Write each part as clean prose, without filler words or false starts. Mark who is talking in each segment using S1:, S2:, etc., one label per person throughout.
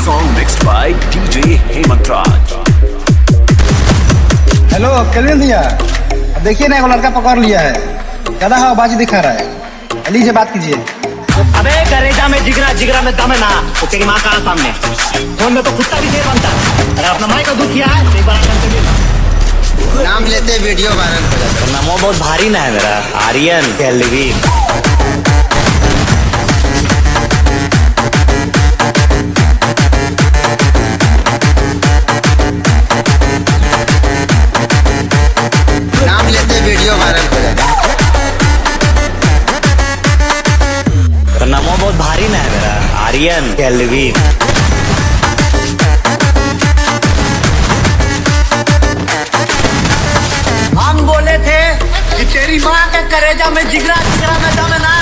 S1: song mixed by DJ Hemant Raj.
S2: Hello kelvin भैया, अब देखिए ना एगो लड़का पकड़ लिया है, ज्यादा हवाबाजी दिखा रहा है। लीजिए बात कीजिए।
S3: अबे करेजा में जिगरा जिगरा में दम है ना, वो तेरी माँ का सामने फोन में तो कुत्ता भी नहीं बनता। अरे अपना माई का दुख किया है, एक बार
S4: नाम लेते वीडियो वायरल हो जाता है।
S3: नामो बहुत भारी ना है मेरा, आर्यन केल्विन।
S4: नाम लेते वीडियो वायरल हो जाता है।
S3: तो नामो बहुत भारी ना है मेरा, आर्यन केल्विन। हम बोले थे कि तेरी माँ के करेजा में जिगरा जिगरा में दम है ना।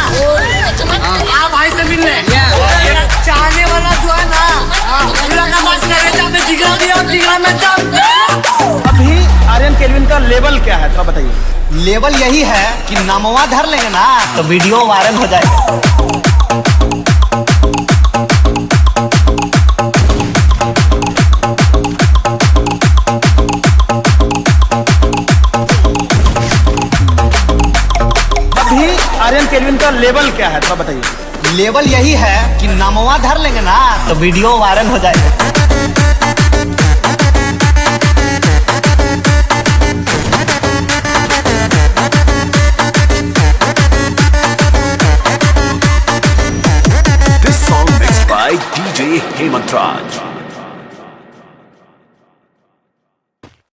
S3: हाँ भाई से मिलने मेरा चाहने वाला जो है ना, जिगरा का बात करेजा में जिगरा भी और जिगरा में दम।
S2: अभी आर्यन केल्विन का लेवल क्या है, थोड़ा बताइए।
S3: लेवल यही है कि नामवा धर लेंगे ना तो वीडियो वायरल हो जाएगा।
S2: अभी आर्यन केल्विन का लेवल क्या है, थोड़ा बताइए।
S3: लेवल यही है कि नामवा धर लेंगे ना तो वीडियो वायरल हो जाएगा।
S1: This song mixed by DJ Hemant Raj.